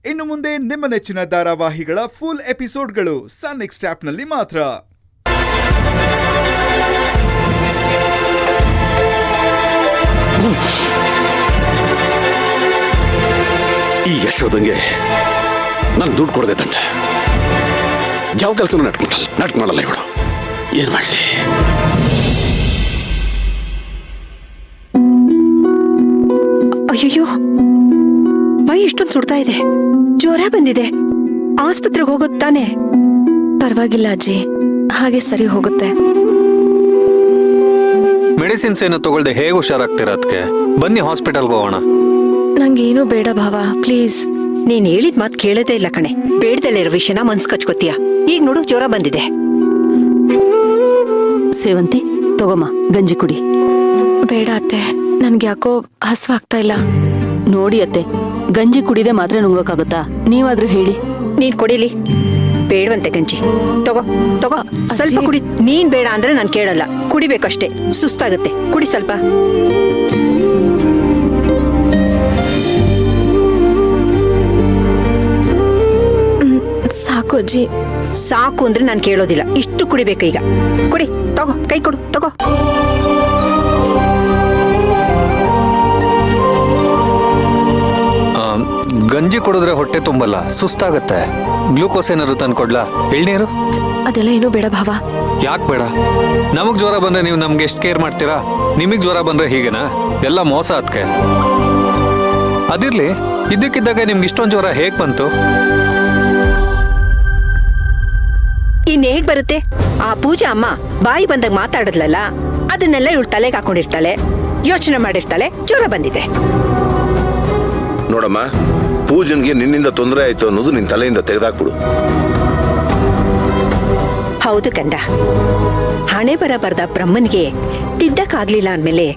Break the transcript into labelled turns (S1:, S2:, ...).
S1: ಇನ್ನು ಮುಂದೆ ನಿಮ್ಮ ನೆಚ್ಚಿನ ಧಾರಾವಾಹಿಗಳ ಫುಲ್ ಎಪಿಸೋಡ್ಗಳು ಸನ್ ನೆಕ್ಸ್ಟ್ ಆಪ್ನಲ್ಲಿ ಮಾತ್ರ.
S2: ಈ ಯಶೋದಂಗೆ ನಾನು ದುಡ್ಡು ಕೊಡದೆ ತಂಡ ಯಾವ ಕೆಲಸನೂ ನಾಟಕ ಮಾಡಲ್ಲ ಇವಳು. ಏನ್ ಮಾಡಲಿ?
S3: ಅಯ್ಯೋ, ಮೈ ಇಷ್ಟೊಂದು ಸುಡ್ತಾ ಇದೆ, ಜ್ವರ ಬಂದಿದೆ, ಆಸ್ಪತ್ರೆಗೆ ಹೋಗೋದು ತಾನೆ?
S4: ಪರವಾಗಿಲ್ಲ ಅಜ್ಜಿ, ಹಾಗೆ ಸರಿ ಹೋಗುತ್ತೆ.
S5: ಮೆಡಿಸಿನ್ಸ್ ಏನು ತಗೊಳ್ದೆ ಹೇಗೆ ಹುಷಾರಾಗ್ತೀರಾ? ಅದಕ್ಕೆ ಬನ್ನಿ ಹಾಸ್ಪಿಟಲ್ಗೆ ಹೋಗೋಣ.
S4: ನಂಗೇನು ಬೇಡ ಭಾವ, ಪ್ಲೀಸ್.
S3: ನೀನ್ ಹೇಳಿದ ಮಾತು ಕೇಳದೇ ಇಲ್ಲ ಕಣೆ. ಬೇಡದಲ್ಲೇ ಇರೋ ವಿಷಯನ ಮನ್ಸ್ ಕಚ್ಕೋತೀಯ. ಈಗ ನೋಡು, ಜ್ವರ ಬಂದಿದೆ.
S6: ಸೇವಂತಿ, ತಗೋಮ್ಮ ಗಂಜಿ ಕುಡಿ.
S4: ಬೇಡ ಅತ್ತೆ, ನನ್ಗೆ ಯಾಕೋ ಹಸುವಾಗ್ತಾ ಇಲ್ಲ.
S6: ನೋಡಿ ಅತ್ತೆ, ಗಂಜಿ ಕುಡಿದೆ ಮಾತ್ರ ನುಂಗೋಕ್ಕಾಗುತ್ತಾ? ನೀವಾದ್ರೂ ಹೇಳಿ.
S3: ನೀನ್ ಕೊಡಿಲಿ. ಬೇಡವಂತೆ ಗಂಜಿ. ತಗೋ ತಗೋ, ಸ್ವಲ್ಪ ಕುಡಿ. ನೀನ್ ಬೇಡ ಅಂದ್ರೆ ನಾನ್ ಕೇಳಲ್ಲ, ಕುಡಿಬೇಕಷ್ಟೇ. ಸುಸ್ತಾಗುತ್ತೆ, ಕುಡಿ ಸ್ವಲ್ಪ.
S4: ಸಾಕು ಅಜ್ಜಿ.
S3: ಸಾಕು ಅಂದ್ರೆ ನಾನು ಕೇಳೋದಿಲ್ಲ, ಇಷ್ಟು ಕುಡಿಬೇಕು ಈಗ. ಕುಡಿ, ತಗೋ, ಕೈ ಕೊಡು, ತಗೋ.
S5: ಗಂಜಿ ಕುಡಿದ್ರೆ ಹೊಟ್ಟೆ ತುಂಬಲ್ಲ, ಸುಸ್ತಾಗತ್ತೆ. ಗ್ಲೂಕೋಸ್ ಏನಾದ್ರು ತಂದು ಕೊಡ್ಲಾ? ಎಳ್ನೀರು?
S4: ಅದೆಲ್ಲ ಏನೂ ಬೇಡ ಭಾವ.
S5: ಯಾಕೆ ಬೇಡ? ನಮಗ್ ಜ್ವರ ಬಂದ್ರೆ ನೀವು ನಮ್ಗೆ ಎಷ್ಟು ಕೇರ್ ಮಾಡ್ತೀರಾ? ನಿಮಗ್ ಜ್ವರ ಬಂದ್ರೆ ಹೀಗೆನಾ? ಎಲ್ಲ ಮೋಸ ಅದಕ್ಕೆ. ಅದಿರ್ಲಿ, ಇದಕ್ಕಿದ್ದಾಗ ನಿಮ್ಗೆ ಇಷ್ಟೊಂದು ಜ್ವರ ಹೇಗ್ ಬಂತು?
S3: ಇನ್ ಹೇಗ್ ಬರುತ್ತೆ? ಆ ಪೂಜಾ ಅಮ್ಮ ಬಾಯಿ ಬಂದಾಗ ಮಾತಾಡದ್ಲಲ್ಲ, ಅದನ್ನೆಲ್ಲ ಇವಳು ತಲೆಗೆ ಹಾಕೊಂಡಿರ್ತಾಳೆ, ಯೋಚನೆ ಮಾಡಿರ್ತಾಳೆ, ಜ್ವರ ಬಂದಿದೆ.
S7: ನೋಡಮ್ಮ, ಪೂಜನ್ಗೆ ನಿನ್ನಿಂದ ತೊಂದರೆ ಆಯ್ತು ಅನ್ನೋದು ನಿನ್ ತಲೆಯಿಂದ ತೆಗೆದಾಕ್ಬಿಡು.
S3: ಹೌದು ಕಂದ, ಹಣೆ ಬರ ಬರ್ದ ಬ್ರಹ್ಮನ್ಗೆ ತಿದ್ದಕ್ಕಾಗ್ಲಿಲ್ಲ ಅಂದ್ಮೇಲೆ